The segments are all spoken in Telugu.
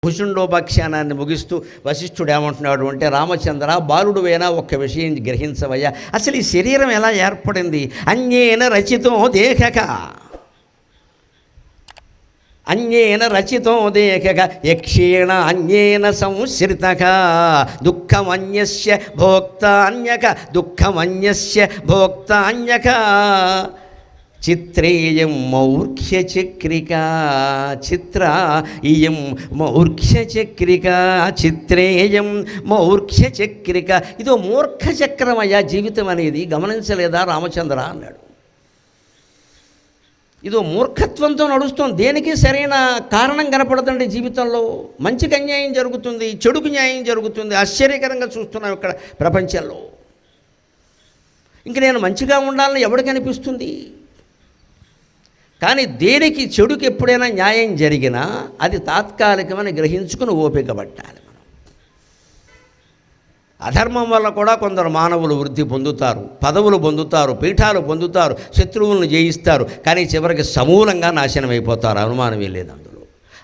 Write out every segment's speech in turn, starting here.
భుషుండోపాఖ్యానాన్ని ముగిస్తూ వశిష్ఠుడు ఏమంటున్నాడు అంటే, రామచంద్ర బాలుడువైనా ఒక్క విషయం గ్రహించవయ్యా, అసలు ఈ శరీరం ఎలా ఏర్పడింది? అన్యేన రచితో దేహక, అన్యేన రచితో దేహక యక్షేణ అన్యేన సంశ్రితక దుఃఖమన్యస్య భోక్త అన్యక దుఃఖమన్యస్య భోక్త అన్యక చిత్రేయం మౌర్ఖ్యచక్రిక చిత్ర ఇయం మౌర్ఖ్యచక్రిక చిత్రేయం మౌర్ఖ్యచక్రిక. ఇదో మూర్ఖచక్రమయ్యా జీవితం అనేది, గమనించలేదా రామచంద్ర అన్నాడు. ఇదో మూర్ఖత్వంతో నడుస్తుంది, దేనికి సరైన కారణం కనపడదండి జీవితంలో. మంచికి అన్యాయం జరుగుతుంది, చెడుకు న్యాయం జరుగుతుంది. ఆశ్చర్యకరంగా చూస్తున్నాం ఇక్కడ ప్రపంచంలో. ఇంక నేను మంచిగా ఉండాలని ఎవడికి అనిపిస్తుంది? కానీ దేనికి చెడుకి ఎప్పుడైనా న్యాయం జరిగినా అది తాత్కాలికమని గ్రహించుకుని ఓపిక పట్టాలి మనం. అధర్మం వల్ల కూడా కొందరు మానవులు వృద్ధి పొందుతారు, పదవులు పొందుతారు, పీఠాలు పొందుతారు, శత్రువులను జయిస్తారు, కానీ చివరికి సమూలంగా నాశనం అయిపోతారు. అనుమానమే లేదు అందులో.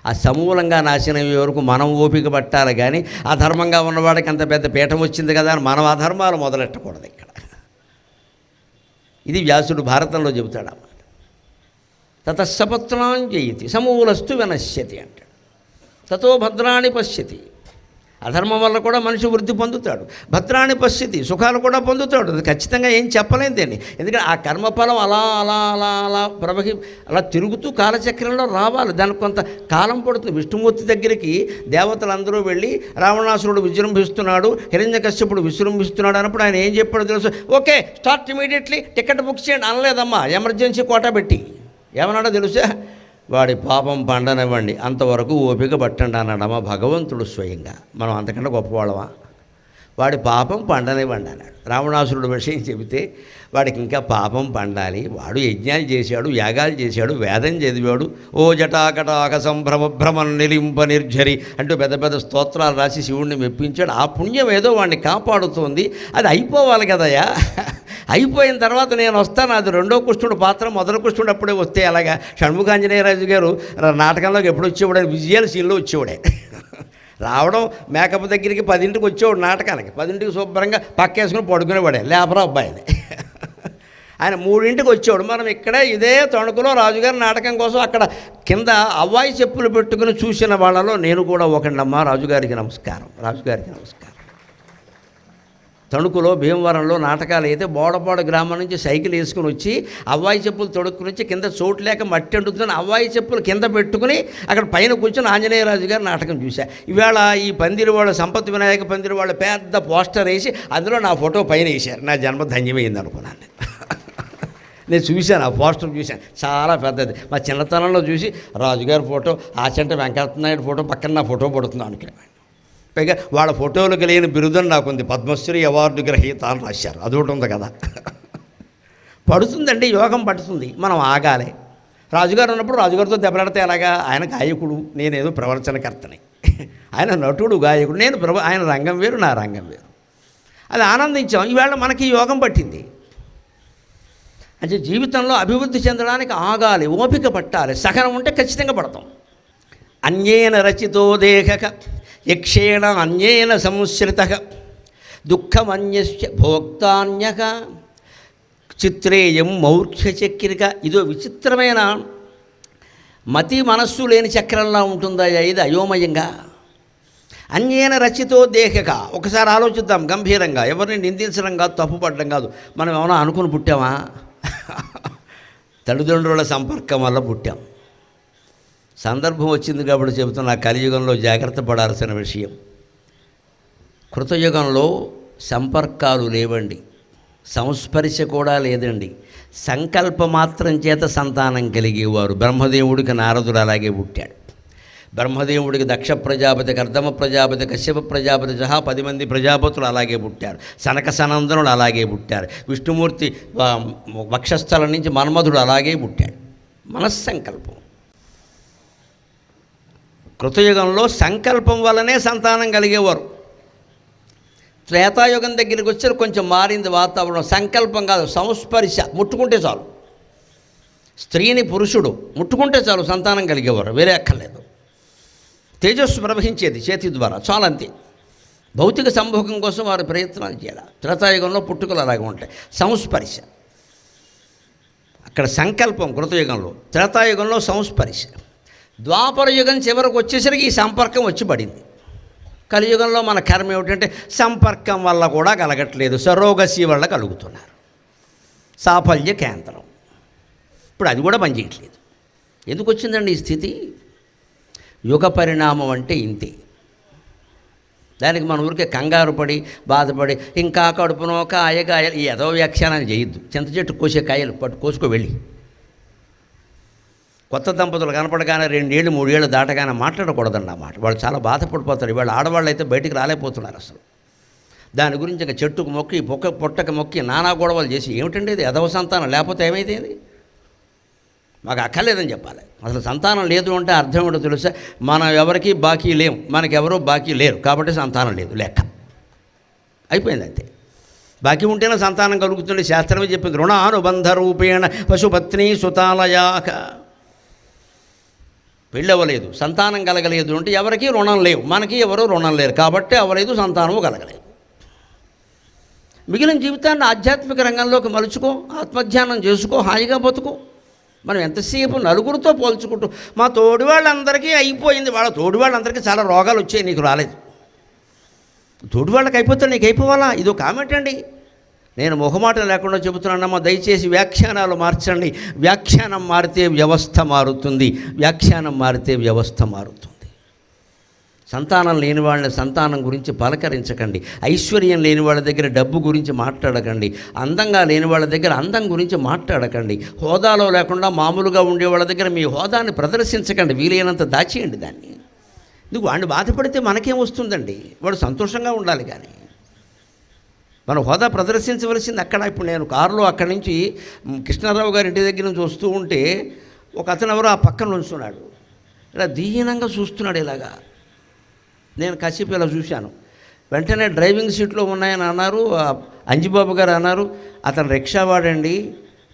ఆ సమూలంగా నాశనం అయ్యే వరకు మనం ఓపిక పట్టాలి. కానీ అధర్మంగా ఉన్నవాడికి అంత పెద్ద పీఠం వచ్చింది కదా అని మనం అధర్మాలు మొదలెట్టకూడదు ఇక్కడ. ఇది వ్యాసుడు భారతంలో చెబుతాడు అన్నమాట. తతస్సపత్నాం జయతి సమూలస్తు వినశ్యతి అంటాడు. తతో భద్రాణి పశ్యతి. అధర్మం వల్ల కూడా మనిషి వృద్ధి పొందుతాడు, భద్రాన్ని పశ్యతి, సుఖాలు కూడా పొందుతాడు. అది ఖచ్చితంగా ఏం చెప్పలేం దీన్ని. ఎందుకంటే ఆ కర్మఫలం అలా అలా అలా అలా అలా తిరుగుతూ కాలచక్రంలో రావాలి. దానికి కొంత కాలం పడుతుంది. విష్ణుమూర్తి దగ్గరికి దేవతలందరూ వెళ్ళి రావణాసురుడు విజృంభిస్తున్నాడు, హిరణ్యకశ్యపుడు విజృంభిస్తున్నాడు అన్నప్పుడు ఆయన ఏం చెప్పాడో తెలుసు. Okay, start immediately, ticket book చేయండి అనలేదమ్మా. ఎమర్జెన్సీ కోటా పెట్టి ఏమన్నాడో తెలుసా? వాడి పాపం పండనివ్వండి, అంతవరకు ఓపిక పట్టండి అన్నాడమ్మా భగవంతుడు స్వయంగా. మనం అంతకంటే గొప్పవాళ్ళమా? వాడి పాపం పండనివ్వండి అన్నాడు. రావణాసురుడు విషయం చెబితే వాడికి ఇంకా పాపం పండాలి. వాడు యజ్ఞాలు చేశాడు, యాగాలు చేశాడు, వేదం చదివాడు. ఓ జటాకటాక సంభ్రమ భ్రమం నిలింప నిర్ఝరి అంటూ పెద్ద పెద్ద స్తోత్రాలు రాసి శివుణ్ణి మెప్పించాడు. ఆ పుణ్యం ఏదో వాడిని కాపాడుతోంది. అది అయిపోవాలి కదయ్యా. అయిపోయిన తర్వాత నేను వస్తాను, అది రెండో కృష్ణుడు పాత్ర, మొదటి కృష్ణుడు అప్పుడే వస్తే అలాగా. షణ్ముఖాంజనేయరాజు గారు నాటకంలోకి ఎప్పుడు వచ్చేవాడే? విజయాల సీన్లో వచ్చేవాడే. రావడం మేకప్ దగ్గరికి 10ంటికి వచ్చేవాడు నాటకానికి. 10ంటికి శుభ్రంగా పక్కేసుకుని పడుకునేవాడే, లేపరా అబ్బాయిని. ఆయన 3ంటికి వచ్చేవాడు. మనం ఇక్కడే ఇదే తణుకులో రాజుగారి నాటకం కోసం అక్కడ కింద అవ్వాయి చెప్పులు పెట్టుకుని చూసిన వాళ్ళలో నేను కూడా ఒకనమ్మా. రాజుగారికి నమస్కారం, రాజుగారికి నమస్కారం. తణుకులో భీమవరంలో నాటకాలు అయితే బోడపాడు గ్రామం నుంచి సైకిల్ వేసుకుని వచ్చి అవ్వాయి చెప్పులు తొడుక్కుని వచ్చి కింద చోటు లేక మట్టి అంటుతుందని అవ్వాయి చెప్పులు కింద పెట్టుకుని అక్కడ పైన కూర్చొని ఆంజనేయరాజు గారి నాటకం చూశా. ఇవాళ ఈ పందిరివాళ్ళ సంపత్ వినాయక పందిరివాళ్ళ పెద్ద పోస్టర్ వేసి అందులో నా ఫోటో పైన వేశారు. నా జన్మ ధన్యమైంది అనుకున్నాను. నేను చూశాను, ఆ పోస్టర్ చూశాను, చాలా పెద్దది. మా చిన్నతనంలో చూసి రాజుగారి ఫోటో, ఆచంట వెంకటనాయుడు ఫోటో పక్కన నా ఫోటో పడుతున్నాను అనుకునేవాడిని. పైగా వాళ్ళ ఫోటోలకు లేని బిరుదని నాకుంది, పద్మశ్రీ అవార్డు గ్రహీత అని రాశారు. అది ఒకటి ఉంది కదా. పడుతుందండి, యోగం పడుతుంది, మనం ఆగాలి. రాజుగారు ఉన్నప్పుడు రాజుగారితో దెబ్బలాడితే ఎలాగా? ఆయన గాయకుడు, నేనేదో ప్రవచనకర్తని. ఆయన నటుడు, గాయకుడు, నేను ఆయన రంగం వేరు, నా రంగం వేరు. అది ఆనందించాం. ఈవేళ మనకి యోగం పట్టింది. అంటే జీవితంలో అభివృద్ధి చెందడానికి ఆగాలి, ఓపిక పట్టాలి, సహనం ఉంటే ఖచ్చితంగా పడతాం. అన్యేన రచితో దేహక యక్షేణ అన్యేన సంశ్రిత దుఃఖమన్యస్య భోక్తాన్యక చిత్రేయం మౌర్ఖ్యచక్రిక. ఇదో విచిత్రమైన మతి మనస్సు లేని చక్రంలా ఉంటుందయ్యా ఇది, అయోమయంగా. అన్యేన రచితో దేహక. ఒకసారి ఆలోచిద్దాం గంభీరంగా. ఎవరిని నిందించడం కాదు, తప్పుపడడం కాదు. మనం ఏమైనా అనుకుని పుట్టామా? తల్లిదండ్రుల సంపర్కం వల్ల పుట్టాం. సందర్భం వచ్చింది కాబట్టి చెబుతున్నా, కలియుగంలో జాగ్రత్త పడాల్సిన విషయం. కృతయుగంలో సంపర్కాలు లేవండి, సంస్పర్శ కూడా లేదండి. సంకల్ప మాత్రం చేత సంతానం కలిగేవారు. బ్రహ్మదేవుడికి నారదుడు అలాగే పుట్టాడు. బ్రహ్మదేవుడికి దక్ష ప్రజాపతి, కర్దమ ప్రజాపతి, కశ్యప ప్రజాపతి సహా 10 మంది ప్రజాపతులు అలాగే పుట్టారు. సనక సనందనుడు అలాగే పుట్టారు. విష్ణుమూర్తి వక్షస్థలం నుంచి మన్మధుడు అలాగే పుట్టాడు. మనస్సంకల్పం. కృతయుగంలో సంకల్పం వల్లనే సంతానం కలిగేవారు. త్రేతాయుగం దగ్గరికి వచ్చి కొంచెం మారింది వాతావరణం. సంకల్పం కాదు, సంస్పర్శ, ముట్టుకుంటే చాలు. స్త్రీని పురుషుడు ముట్టుకుంటే చాలు సంతానం కలిగేవారు, వేరే అక్కర్లేదు. తేజస్సు ప్రవహించేది చేతి ద్వారా, చాలంతే. భౌతిక సంభోగం కోసం వారు ప్రయత్నాలు చేయాలి. త్రేతాయుగంలో పుట్టుకలు అలాగే ఉంటాయి. సంస్పర్శ అక్కడ సంకల్పం కృతయుగంలో, త్రేతాయుగంలో సంస్పర్శ. ద్వాపర యుగం చివరకు వచ్చేసరికి ఈ సంపర్కం వచ్చి పడింది. కలియుగంలో మన కర్మ ఏమిటంటే సంపర్కం వల్ల కూడా కలగట్లేదు, సరోగసి వల్ల కలుగుతున్నారు. సాఫల్య కేంద్రం ఇప్పుడు అది కూడా పనిచేయట్లేదు. ఎందుకు వచ్చిందండి ఈ స్థితి? యుగ పరిణామం అంటే ఇంతే. దానికి మన ఊరికే కంగారు పడి బాధపడి ఇంకా కడుపునో కాయలు ఈ ఏదో వ్యాఖ్యానాన్ని చేయొద్దు. చింత చెట్టు కోసే కాయలు కోసుకో వెళ్ళి. కొత్త దంపతులు కనపడగానే 2 ఏళ్ళు 3 ఏళ్ళు దాటగానే మాట్లాడకూడదండి అన్నమాట. వాళ్ళు చాలా బాధపడిపోతారు. ఇవాళ ఆడవాళ్ళు అయితే బయటికి రాలేకపోతున్నారు అసలు. దాని గురించి ఇంకా చెట్టుకు మొక్కి పొట్టకు మొక్కి నానా గొడవలు చేసి ఏమిటండి ఇది ఎదవ సంతానం లేకపోతే ఏమైతే మాకు అక్కర్లేదని చెప్పాలి. అసలు సంతానం లేదు అంటే అర్థం ఏంటో తెలుసా? మనం ఎవరికి బాకీ లేం, మనకెవరూ బాకీ లేరు కాబట్టి సంతానం లేదు లెక్క అయిపోయింది అంతే. బాకీ ఉంటేనే సంతానం కలుగుతుంది. శాస్త్రమే చెప్పింది, రుణానుబంధ రూపేణ పశుపత్ని సుతాలయాక. పెళ్ళవలేదు, సంతానం కలగలేదు అంటే ఎవరికి రుణం లేవు, మనకి ఎవరూ రుణం లేరు కాబట్టి అవ్వలేదు, సంతానము కలగలేదు. మిగిలిన జీవితాన్ని ఆధ్యాత్మిక రంగంలోకి మలుచుకో, ఆత్మధ్యానం చేసుకో, హాయిగా బతుకో. మనం ఎంతసేపు నలుగురితో పోల్చుకుంటూ మా తోడి వాళ్ళందరికీ అయిపోయింది, వాళ్ళ తోడి వాళ్ళందరికీ చాలా రోగాలు వచ్చాయి, నీకు రాలేదు. తోడి వాళ్ళకి అయిపోతే నీకు అయిపోవాలా? ఇదో కామెంట్ అండి. నేను మొహమాటం లేకుండా చెబుతున్నానమ్మా, దయచేసి వ్యాఖ్యానాలు మార్చండి. వ్యాఖ్యానం మారితే వ్యవస్థ మారుతుంది, వ్యాఖ్యానం మారితే వ్యవస్థ మారుతుంది. సంతానం లేని వాళ్ళని సంతానం గురించి పలకరించకండి. ఐశ్వర్యం లేని వాళ్ళ దగ్గర డబ్బు గురించి మాట్లాడకండి. అందంగా లేని వాళ్ళ దగ్గర అందం గురించి మాట్లాడకండి. హోదాలో లేకుండా మామూలుగా ఉండే వాళ్ళ దగ్గర మీ హోదాన్ని ప్రదర్శించకండి. వీలైనంత దాచేయండి దాన్ని. నువ్వు వాడిని బాధపడితే మనకేం వస్తుందండి? వాడు సంతోషంగా ఉండాలి. కానీ మన హోదా ప్రదర్శించవలసింది అక్కడ. ఇప్పుడు నేను కారులో అక్కడి నుంచి కృష్ణారావు గారి ఇంటి దగ్గర నుంచి వస్తూ ఉంటే ఒక అతను ఎవరో ఆ పక్కన నుంచున్నాడు, ఇలా దీనంగా చూస్తున్నాడు. ఇలాగా నేను కాసేపు ఇలా చూశాను. వెంటనే డ్రైవింగ్ సీట్లో ఉన్నాయని అన్నారు. అంజిబాబు గారు అన్నారు, అతను రిక్షా వాడండి,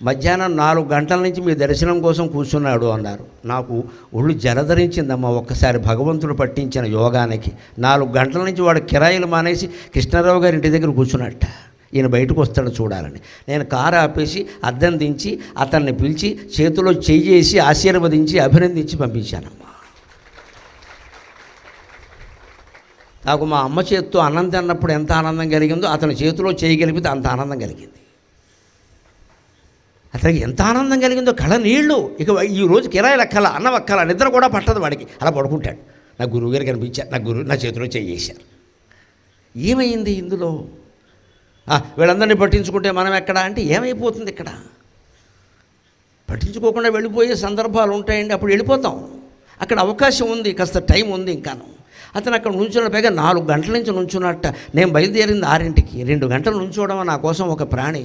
మధ్యాహ్నం 4 గంటల నుంచి మీ దర్శనం కోసం కూర్చున్నాడు అన్నారు. నాకు ఒళ్ళు జలధరించిందమ్మా ఒక్కసారి భగవంతుడు పట్టించిన యోగానికి. 4 గంటల నుంచి వాడు కిరాయిలు మానేసి కృష్ణారావు గారి ఇంటి దగ్గర కూర్చున్నట్ట. ఈయన బయటకు వస్తాడు చూడాలని. నేను కారు ఆపేసి అద్దం దించి అతన్ని పిలిచి చేతిలో చెయ్యేసి ఆశీర్వదించి అభినందించి పంపించానమ్మా. నాకు మా అమ్మ చేతితో అన్నం తిన్నప్పుడు ఎంత ఆనందం కలిగిందో అతని చేతిలో చేయగలిగితే అంత ఆనందం కలిగింది. అతనికి ఎంత ఆనందం కలిగిందో కళ్ళ నీళ్ళు. ఇక ఈరోజు కిరాయిలు ఎక్కాల, అన్నం ఎక్కాల, నిద్ర కూడా పట్టదు వాడికి. అలా పడుకుంటాడు. నా గురువుగారు కనిపించారు, నా చేతిలో చేయేశారు. ఏమైంది ఇందులో? వీళ్ళందరినీ పట్టించుకుంటే మనం ఎక్కడ అంటే ఏమైపోతుంది? ఇక్కడ పట్టించుకోకుండా వెళ్ళిపోయే సందర్భాలు ఉంటాయండి. అప్పుడు వెళ్ళిపోతాం. అక్కడ అవకాశం ఉంది, కాస్త టైం ఉంది ఇంకాను. అతను అక్కడ నుంచున్న పైగా 4 గంటల నుంచి నుంచున్నట్ట. నేను బయలుదేరింది 6ంటికి. 2 గంటలు నుంచోవడం నా కోసం ఒక ప్రాణి.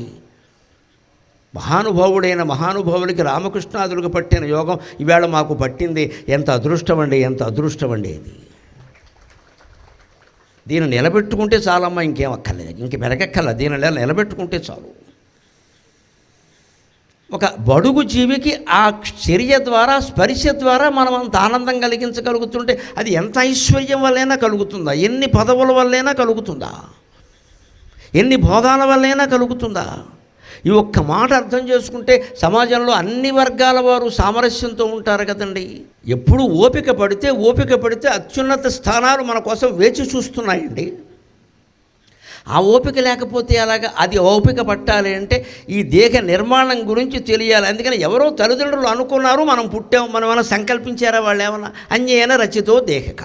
మహానుభావుడైన మహానుభావులకి రామకృష్ణాదులకు పట్టిన యోగం ఈవేళ మాకు పట్టింది. ఎంత అదృష్టం అండి, ఎంత అదృష్టం అండి ఇది. దీన్ని నిలబెట్టుకుంటే చాలమ్మా, ఇంకేం అక్కర్లేదు, ఇంక మెరకెక్కర్లేదు. దీన్ని నిలబెట్టుకుంటే చాలు. ఒక బడుగు జీవికి ఆ చర్య ద్వారా, స్పర్శ ద్వారా మనం అంత ఆనందం కలిగించగలుగుతుంటే అది ఎంత ఐశ్వర్యం వల్లైనా కలుగుతుందా? ఎన్ని పదవుల వల్లైనా కలుగుతుందా? ఎన్ని భోగాల వల్లైనా కలుగుతుందా? ఈ ఒక్క మాట అర్థం చేసుకుంటే సమాజంలో అన్ని వర్గాల వారు సామరస్యంతో ఉంటారు కదండి. ఎప్పుడు ఓపిక పడితే అత్యున్నత స్థానాలు మన కోసం వేచి చూస్తున్నాయండి. ఆ ఓపిక లేకపోతే అలాగా. అది ఓపిక పట్టాలి అంటే ఈ దేహ నిర్మాణం గురించి తెలియాలి. అందుకని ఎవరో తల్లిదండ్రులు అనుకున్నారు, మనం పుట్టాం, మనం ఏమైనా సంకల్పించారా? వాళ్ళు ఏమన్నా అన్యేన రచితో దేహక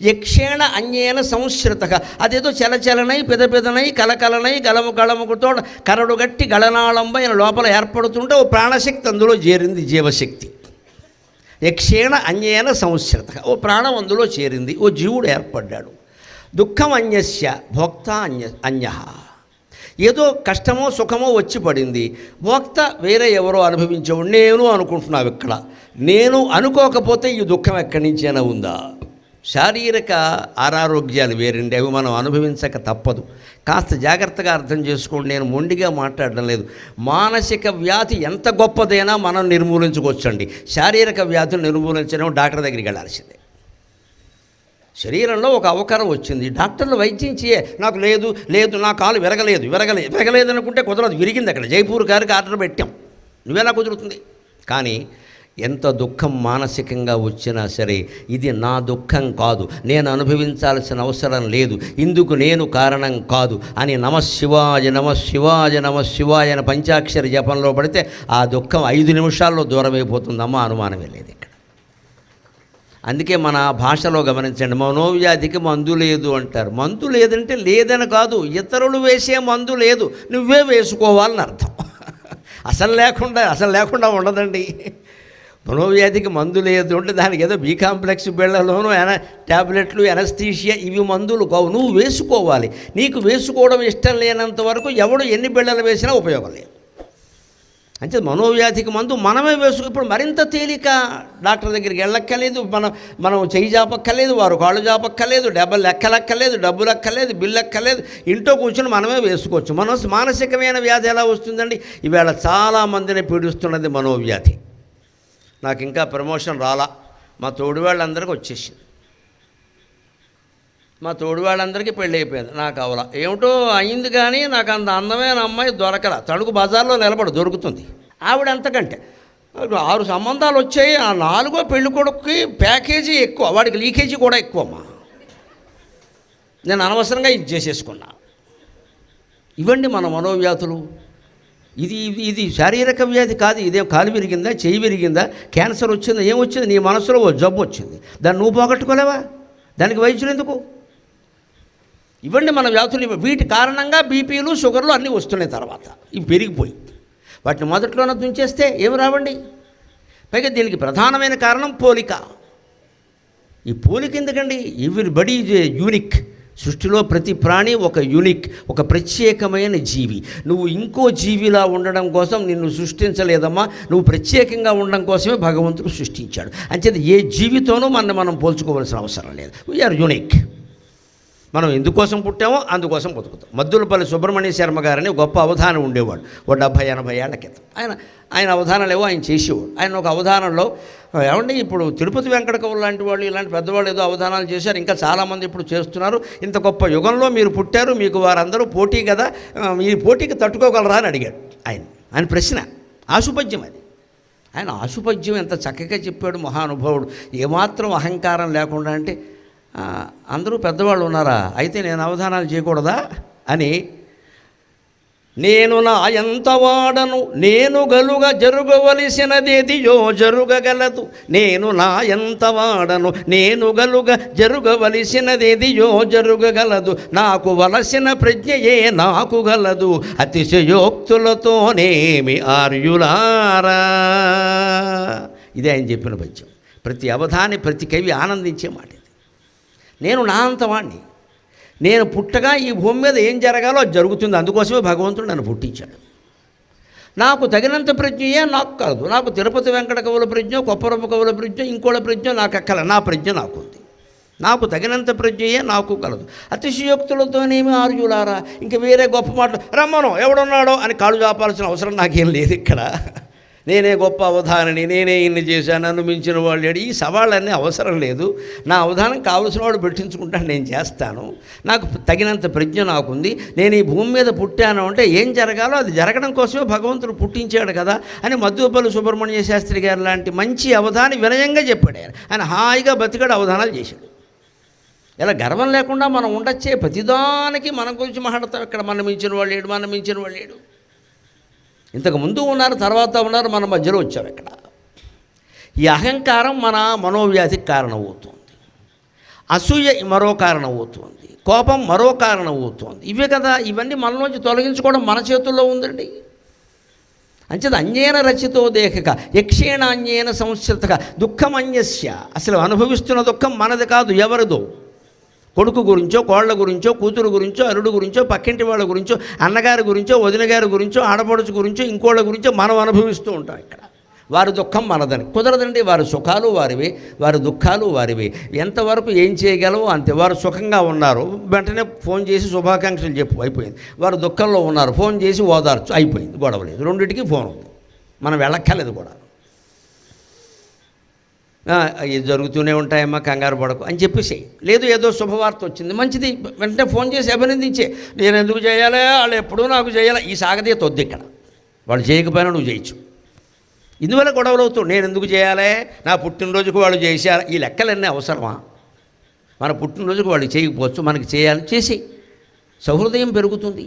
యక్షేణ అన్యేన సంశ్రిత. అదేదో చలచలనై పెదపెదనై కలకలనై గలము గళముకుతో కరడు గట్టి గళనాళంబ ఆయన లోపల ఏర్పడుతుంటే ఓ ప్రాణశక్తి అందులో చేరింది, జీవశక్తి. యక్షేణ అన్యేన సంశ్రిత, ఓ ప్రాణం అందులో చేరింది, ఓ జీవుడు ఏర్పడ్డాడు. దుఃఖం అన్యస్య భోక్త అన్య. ఏదో కష్టమో సుఖమో వచ్చి పడింది, భోక్త వేరే ఎవరో అనుభవించేవాడు, నేను అనుకుంటున్నావు. ఇక్కడ నేను అనుకోకపోతే ఈ దుఃఖం ఎక్కడి నుంచైనా ఉందా? శారీరక అనారోగ్యాలు వేరండి, అవి మనం అనుభవించక తప్పదు. కాస్త జాగ్రత్తగా అర్థం చేసుకోండి. నేను మొండిగా మాట్లాడడం లేదు. మానసిక వ్యాధి ఎంత గొప్పదైనా మనం నిర్మూలించుకోవచ్చండి. శారీరక వ్యాధులు నిర్మూలించడం డాక్టర్ దగ్గరికి వెళ్ళాల్సిందే. శరీరంలో ఒక అవకరం వచ్చింది, డాక్టర్లు వైద్యం చేయే, నాకు లేదు లేదు నా కాలు విరగలేదు అనుకుంటే కుదరదు, విరిగింది. అక్కడ జైపూర్ గారికి ఆర్డర్ పెట్టాం, నువ్వెలా కుదురుతుంది? కానీ ఎంత దుఃఖం మానసికంగా వచ్చినా సరే ఇది నా దుఃఖం కాదు, నేను అనుభవించాల్సిన అవసరం లేదు, ఇందుకు నేను కారణం కాదు అని నమశివాయ నమశివాయ నమశివాయ అని పంచాక్షరి జపంలో పడితే ఆ దుఃఖం 5 నిమిషాల్లో దూరమైపోతుందమ్మా, అనుమానమే లేదు ఇక్కడ. అందుకే మన భాషలో గమనించండి, మనోవ్యాధికి మందు లేదు అంటారు. మందు లేదంటే లేదని కాదు, ఇతరులు వేసే మందు లేదు, నువ్వే వేసుకోవాలని అర్థం. అసలు లేకుండా ఉండదండి. మనోవ్యాధికి మందు లేదు అంటే దానికి ఏదో బి కాంప్లెక్స్ బిళ్ళలోనూ ట్యాబ్లెట్లు ఎనస్థీషియా ఇవి మందులు కావు, నువ్వు వేసుకోవాలి. నీకు వేసుకోవడం ఇష్టం లేనంత వరకు ఎవడు ఎన్ని బిళ్ళలు వేసినా ఉపయోగం లేదు. అంటే మనోవ్యాధికి మందు మనమే వేసుకో. ఇప్పుడు మరింత తేలిక, డాక్టర్ దగ్గరికి వెళ్ళక్కర్లేదు, మనం చెయ్యి జాపక్కర్లేదు, వారు కాళ్ళు జాపక్కర్లేదు, లెక్కలక్కర్లేదు, డబ్బు లెక్కలేదు, బిల్లు ఎక్కర్లేదు, ఇంట్లో కూర్చొని మనమే వేసుకోవచ్చు. మానసికమైన వ్యాధి ఎలా వస్తుందండి? ఈవేళ చాలామందిని పీడిస్తున్నది మనోవ్యాధి. నాకు ఇంకా ప్రమోషన్ రాలా, మా తోడు వాళ్ళందరికీ వచ్చేసింది, మా తోడు వాళ్ళందరికీ పెళ్ళి అయిపోయింది, నాకు అవలా. ఏమిటో అయింది కానీ నాకు అంత అందమైన అమ్మాయి దొరకల. తణుకు బజార్లో దొరుకుతుంది ఆవిడ. అంతకంటే 6 సంబంధాలు వచ్చాయి, ఆ 4వ పెళ్లి కొడుకుకి ప్యాకేజీ ఎక్కువ, వాడికి లీకేజీ కూడా ఎక్కువమ్మా. నేను అనవసరంగా ఇది చేసేసుకున్నా. ఇవ్వండి మన మనోవ్యాధులు. ఇది శారీరక వ్యాధి కాదు. ఇదేం కాలు విరిగిందా, చెయ్యి విరిగిందా, క్యాన్సర్ వచ్చిందా, ఏమొచ్చింది? నీ మనసులో ఓ జబ్బు వచ్చింది, దాన్ని నువ్వు పోగొట్టుకోలేవా? దానికి వైద్యులు ఎందుకు? ఇవ్వండి మన వ్యాధులు. వీటి కారణంగా బీపీలు షుగర్లు అన్నీ వస్తున్నాయి. తర్వాత ఇవి పెరిగిపోయి వాటిని మొదట్లోనే తుంచేస్తే ఏమి రావండి. పైగా దీనికి ప్రధానమైన కారణం పోలిక. ఈ పోలిక ఎందుకండి? Everybody is unique. సృష్టిలో ప్రతి ప్రాణి ఒక యూనిక్, ఒక ప్రత్యేకమైన జీవి. నువ్వు ఇంకో జీవిలా ఉండడం కోసం నిన్ను సృష్టించలేదమ్మా, నువ్వు ప్రత్యేకంగా ఉండడం కోసమే భగవంతుడు సృష్టించాడు. అంచేది ఏ జీవితోనూ మనం పోల్చుకోవాల్సిన అవసరం లేదు. We're unique. మనం ఎందుకోసం పుట్టామో అందుకోసం బతుకుతాం. మద్దులపల్లి సుబ్రహ్మణ్య శర్మ గారని గొప్ప అవధానం ఉండేవాడు, ఓ 70-80 ఏళ్ల క్రితం. ఆయన అవధానాలు ఏవో ఆయన చేసేవాడు. ఆయన ఒక అవధానంలో, ఏమండి ఇప్పుడు తిరుపతి వెంకటకవులు లాంటి వాళ్ళు, ఇలాంటి పెద్దవాళ్ళు ఏదో అవధానాలు చేశారు, ఇంకా చాలామంది ఇప్పుడు చేస్తున్నారు, ఇంత గొప్ప యుగంలో మీరు పుట్టారు, మీకు వారందరూ పోటీ కదా, మీ పోటీకి తట్టుకోగలరా అని అడిగాడు ఆయన ప్రశ్న. ఆశుపద్యం అది. ఆయన ఆశుపద్యం ఎంత చక్కగా చెప్పాడు మహానుభావుడు. ఏమాత్రం అహంకారం లేకుండా. అంటే అందరూ పెద్దవాళ్ళు ఉన్నారా, అయితే నేను అవధానాలు చేయకూడదా అని. నేను నా ఎంత వాడను, నేను గలుగ జరుగవలసినదేదియో జరుగగలదు. నేను నా ఎంత వాడను, నేను గలుగ జరుగవలసినదేదియో జరుగగలదు. నాకు వలసిన ప్రజ్ఞయే నాకు గలదు, అతిశయోక్తులతోనేమి ఆర్యులారా. ఇదే ఆయన చెప్పిన పద్యం. ప్రతి అవధాని, ప్రతి కవి ఆనందించే మాట. నేను నా అంతవాణ్ణి, నేను పుట్టగా ఈ భూమి మీద ఏం జరగాలో అది జరుగుతుంది, అందుకోసమే భగవంతుడు నన్ను పుట్టించాడు. నాకు తగినంత ప్రజ్ఞయే నాకు కలదు. నాకు తిరుపతి వెంకట కవుల ప్రజ్ఞ, కొప్పరపు కవుల ప్రజ్ఞ, ఇంకోళ్ళ ప్రజ్ఞ నాకు ఎక్కల, నా ప్రజ్ఞ నాకుంది. నాకు తగినంత ప్రజ్ఞయే నాకు కలదు. అతిశయోక్తులతోనేమి ఆర్యులారా. ఇంక వేరే గొప్ప మాటలు రమ్మను ఎవడున్నాడో అని కాళ్ళు చాపాల్సిన అవసరం నాకేం లేదు ఇక్కడ. నేనే గొప్ప అవధానని, నేనే ఇన్ని చేశాను, నన్ను మించిన వాళ్ళు లేడు, ఈ సవాళ్ళన్నీ అవసరం లేదు. నా అవధానం కావలసిన వాడు పెట్టించుకుంటాను, నేను చేస్తాను. నాకు తగినంత ప్రజ్ఞ నాకుంది. నేను ఈ భూమి మీద పుట్టాను అంటే ఏం జరగాలో అది జరగడం కోసమే భగవంతుడు పుట్టించాడు కదా అని మద్దులపల్లి సుబ్రహ్మణ్య శాస్త్రి గారు లాంటి మంచి అవధాని వినయంగా చెప్పాడు. ఆయన హాయిగా బతికాడు, అవధానాలు చేశాడు. ఇలా గర్వం లేకుండా మనం ఉండొచ్చే. ప్రతిదానికి మన గురించి మాట్లాడతాం. ఇక్కడ మనం మించిన వాళ్ళు లేడు. ఇంతకు ముందు ఉన్నారు, తర్వాత ఉన్నారు, మన మధ్యలో వచ్చారు. ఇక్కడ ఈ అహంకారం మన మనోవ్యాధికి కారణమవుతుంది. అసూయ మరో కారణమవుతుంది. కోపం మరో కారణమవుతుంది. ఇవే కదా, ఇవన్నీ మనలోంచి తొలగించుకోవడం మన చేతుల్లో ఉందండి. అంచేది అన్యేన రచితో దేహక యక్షేణాన్యేన సంస్కృతక దుఃఖమన్యస్య. అసలు అనుభవిస్తున్న దుఃఖం మనది కాదు, ఎవరిదో. కొడుకు గురించో, కోళ్ళ గురించో, కూతురు గురించో, అల్లుడు గురించో, పక్కింటి వాళ్ళ గురించో, అన్నగారి గురించో, వదిన గారి గురించో, ఆడపడుచు గురించో, ఇంకోళ్ళ గురించో మనం అనుభవిస్తూ ఉంటాం. ఇక్కడ వారి దుఃఖం మనదని కుదరదండి. వారి సుఖాలు వారివి, వారి దుఃఖాలు వారివి. ఎంతవరకు ఏం చేయగలవో అంతే. వారు సుఖంగా ఉన్నారు, వెంటనే ఫోన్ చేసి శుభాకాంక్షలు చెప్పు, అయిపోయింది. వారు దుఃఖంలో ఉన్నారు, ఫోన్ చేసి ఓదార్చు, అయిపోయింది. గొడవలేదు. రెండింటికి ఫోన్ ఉంది, మనం వెళ్ళక్కర్లేదు కూడా. ఇది జరుగుతూనే ఉంటాయమ్మా, కంగారు పడకు అని చెప్పేసి. లేదు ఏదో శుభవార్త వచ్చింది, మంచిది, వెంటనే ఫోన్ చేసి అభినందించే. నేను ఎందుకు చేయాలి, వాళ్ళు ఎప్పుడూ నాకు చేయాలి, ఈ సాగదీయ తొద్దు. ఇక్కడ వాళ్ళు చేయకపోయినా నువ్వు చేయొచ్చు. ఇందువల్ల గొడవలు అవుతావు. నేను ఎందుకు చేయాలి, నా పుట్టినరోజుకు వాళ్ళు చేశారు, ఈ లెక్కలన్నీ అవసరమా? మన పుట్టినరోజుకు వాళ్ళు చేయకపోవచ్చు, మనకి చేయాలి, చేసి సహృదయం పెరుగుతుంది.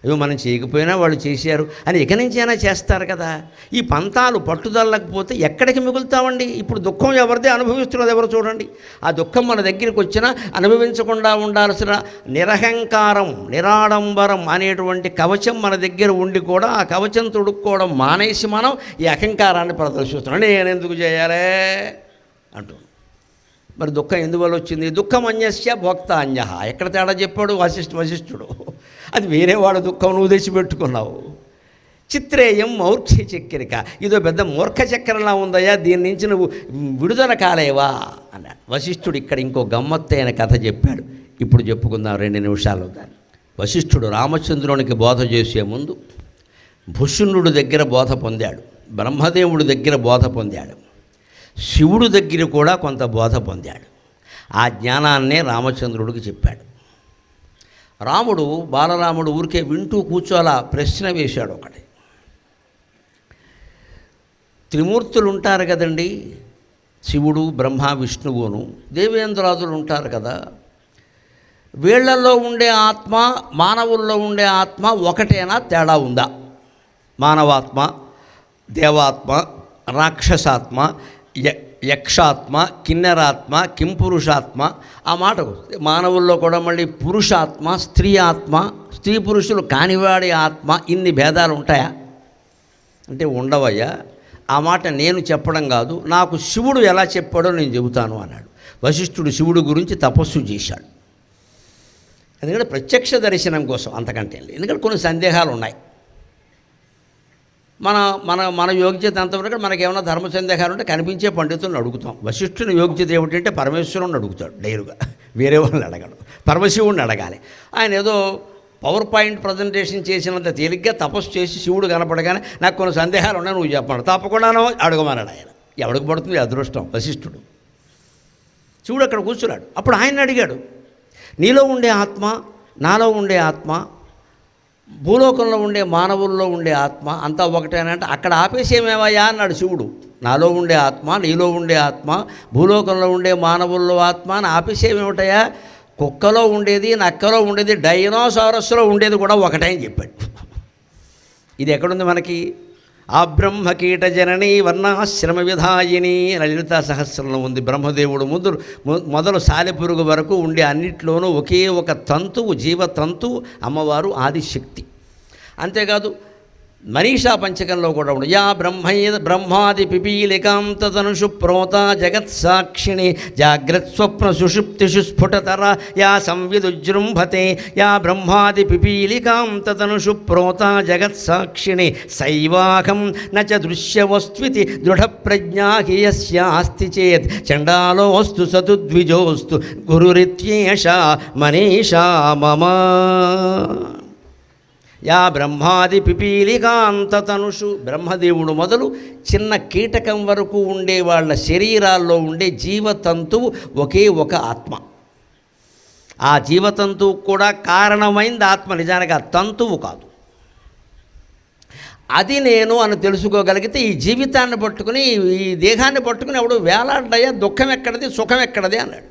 అయ్యో మనం చేయకపోయినా వాళ్ళు చేశారు అని ఇక నుంచి అయినా చేస్తారు కదా. ఈ పంతాలు పట్టుదలకపోతే ఎక్కడికి మిగులుతామండి? ఇప్పుడు దుఃఖం ఎవరిదే, అనుభవిస్తున్నది ఎవరు చూడండి. ఆ దుఃఖం మన దగ్గరికి వచ్చినా అనుభవించకుండా ఉండాల్సిన నిరహంకారం, నిరాడంబరం అనేటువంటి కవచం మన దగ్గర ఉండి కూడా ఆ కవచం తొడుక్కోవడం మానేసి మనం ఈ అహంకారాన్ని ప్రదర్శిస్తున్నాం. నేను ఎందుకు చేయాలే అంటున్నాను. మరి దుఃఖం ఎందువల్ల వచ్చింది? దుఃఖం అన్యస్య భోక్త అన్య. ఎక్కడ తేడా చెప్పాడు వశిష్ఠుడు. అది వేరే వాళ్ళ దుఃఖం నువ్వు తెచ్చిపెట్టుకున్నావు. చిత్రేయం మౌర్ఖ్య చక్కెరిక, ఇదో పెద్ద మూర్ఖ చక్కెరలా ఉందయ్యా, దీని నుంచి నువ్వు విడుదల కాలేవా అన్నాడు వశిష్ఠుడు. ఇక్కడ ఇంకో గమ్మత్తైన కథ చెప్పాడు, ఇప్పుడు చెప్పుకుందాం 2 నిమిషాలు దాన్ని. వశిష్ఠుడు రామచంద్రునికి బోధ చేసే ముందు భుషుణుడి దగ్గర బోధ పొందాడు, బ్రహ్మదేవుడి దగ్గర బోధ పొందాడు, శివుడు దగ్గర కూడా కొంత బోధ పొందాడు. ఆ జ్ఞానాన్నే రామచంద్రుడికి చెప్పాడు. రాముడు, బాలరాముడు ఊరికే వింటూ కూర్చోలా ప్రశ్న వేశాడు ఒకటి. త్రిమూర్తులు ఉంటారు కదండి, శివుడు, బ్రహ్మ, విష్ణువును, దేవేంద్రాదులు ఉంటారు కదా, వీళ్లలో ఉండే ఆత్మ మానవుల్లో ఉండే ఆత్మ ఒకటేనా, తేడా ఉందా? మానవాత్మ, దేవాత్మ, రాక్షసాత్మ, యక్షాత్మ, కిన్నెరాత్మ, కింపురుషాత్మ, ఆ మాట మానవుల్లో కూడా మళ్ళీ పురుషాత్మ, స్త్రీ ఆత్మ, స్త్రీ పురుషులు కానివాడి ఆత్మ, ఇన్ని భేదాలు ఉంటాయా అంటే ఉండవయ్యా. ఆ మాట నేను చెప్పడం కాదు, నాకు శివుడు ఎలా చెప్పాడో నేను చెబుతాను అన్నాడు. వశిష్ఠుడు శివుడు గురించి తపస్సు చేశాడు. ఎందుకంటే ప్రత్యక్ష దర్శనం కోసం, అంతకంటే లేదు. ఎందుకంటే కొన్ని సందేహాలు ఉన్నాయి. మన యోగ్యత అంతవరకు మనకేమైనా ధర్మ సందేహాలు ఉంటే కనిపించే పండితులను అడుగుతాం. వశిష్ఠుని యోగ్యత ఏమిటంటే పరమేశ్వరుని అడుగుతాడు డైరుగా, వేరే వాళ్ళని అడగడు, పరమశివుడిని అడగాలి. ఆయన ఏదో పవర్ పాయింట్ ప్రజెంటేషన్ చేసినంత తేలిగ్గా తపస్సు చేసి శివుడు కనపడగానే నాకు కొన్ని సందేహాలు ఉన్నాయి నువ్వు చెప్పాడు, తప్పకుండానో అడగమన్నాడు ఆయన. ఎవడికి పడుతుంది అదృష్టం? వశిష్ఠుడు. శివుడు అక్కడ కూర్చున్నాడు. అప్పుడు ఆయన అడిగాడు, నీలో ఉండే ఆత్మ, నాలో ఉండే ఆత్మ, భూలోకంలో ఉండే మానవుల్లో ఉండే ఆత్మ అంతా ఒకటేనంటే అక్కడ ఆపేసేమేవయ్యా అన్నాడు శివుడు. నాలో ఉండే ఆత్మ, నీలో ఉండే ఆత్మ, భూలోకంలో ఉండే మానవుల్లో ఆత్మ అని ఆపేసేమేమిటయా? కుక్కలో ఉండేది, నక్కలో ఉండేది, డైనోసారస్లో ఉండేది కూడా ఒకటే అని చెప్పాడు. ఇది ఎక్కడుంది మనకి? ఆ బ్రహ్మకీట జనని వర్ణాశ్రమ విధాయిని లలితా సహస్రంలో ఉంది. బ్రహ్మదేవుడు మొదలు సాలెపురుగు వరకు ఉండే అన్నిట్లోనూ ఒకే ఒక తంతువు, జీవతంతువు అమ్మవారు ఆదిశక్తి. అంతేకాదు మనీషా పంచకంలో కూడా ఉంది. యా బ్రహ్మాది పిపీలికాం తదనుషు ప్రోత జగత్సాక్షిణి జాగ్రత్స్వప్న సుషుప్తిషు స్ఫుటతర యా సంవిదుజృంభతే యా బ్రహ్మాది పిపీలికాం తదనుషు ప్రోత జగత్సాక్షిణి సైవాహం నచ దృశ్యవస్త్వితి దృఢప్రజ్ఞా హి యస్యాస్తి చేత్ చండాలోస్తు సతుద్విజోస్తు గురురిత్యేష మనీషా మమ. యా బ్రహ్మాది పిపీలికాంతతనుషు, బ్రహ్మదేవుడు మొదలు చిన్న కీటకం వరకు ఉండే వాళ్ళ శరీరాల్లో ఉండే జీవతంతువు ఒకే ఒక ఆత్మ. ఆ జీవతంతువు కూడా కారణమైంది ఆత్మ, నిజానికి ఆ తంతువు కాదు. అది నేను అని తెలుసుకోగలిగితే ఈ జీవితాన్ని పట్టుకుని, ఈ దేహాన్ని పట్టుకుని ఎవడు వేలాడ్డయ్యా, దుఃఖం ఎక్కడది, సుఖం ఎక్కడది అన్నాడు.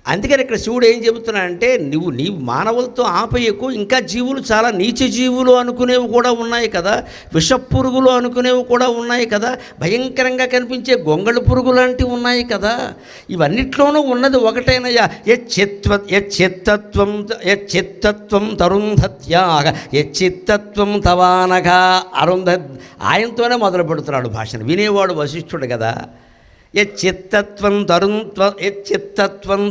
అందుకని ఇక్కడ శివుడు ఏం చెబుతున్నాడంటే, నీ మానవులతో ఆపయ్యకు, ఇంకా జీవులు చాలా నీచ జీవులు అనుకునేవి కూడా ఉన్నాయి కదా, విషపురుగులు అనుకునేవి కూడా ఉన్నాయి కదా, భయంకరంగా కనిపించే గొంగళి పురుగు లాంటివి ఉన్నాయి కదా, ఇవన్నిట్లోనూ ఉన్నది ఒకటేనయ్యా. యచ్చిత్తత్వం తరుంధత్యాగ యచ్చిత్తత్వం తవానగా. ఆయనతోనే మొదలు పెడుతున్నాడు భాషను. వినేవాడు వశిష్ఠుడు కదా. యచ్చిత్తత్వం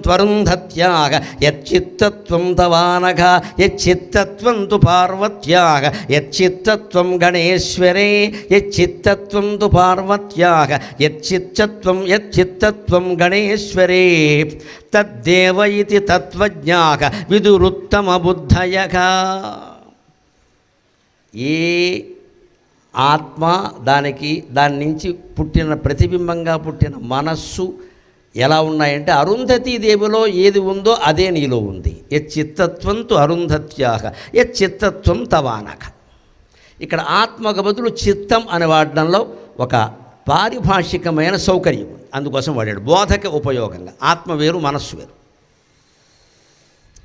త్వరుంధత్యాగ యచ్చిత్తత్వం తవానఘ యచ్చిత్తత్వం తు పార్వత్యాగ యచ్చిత్తత్వం గణేశ్వరే యచ్చిత్తత్వం తు పార్వత్యాగ యచ్చిత్తత్వం గణేశ్వరే తద్దేవ ఇతి తత్వజ్ఞాక విదురుత్తమ బుద్ధయక. ఏ ఆత్మ, దాని నుంచి పుట్టిన ప్రతిబింబంగా పుట్టిన మనస్సు ఎలా ఉన్నాయంటే అరుంధతీ దేవిలో ఏది ఉందో అదే నీలో ఉంది. యచ్చిత్తత్వం తు అరుంధత్యాహ యచ్చిత్తత్వం తవానక. ఇక్కడ ఆత్మకు బదులు చిత్తం అని వాడడంలో ఒక పారిభాషికమైన సౌకర్యం ఉంది, అందుకోసం వాడాడు బోధక ఉపయోగంగా. ఆత్మ వేరు, మనస్సు వేరు.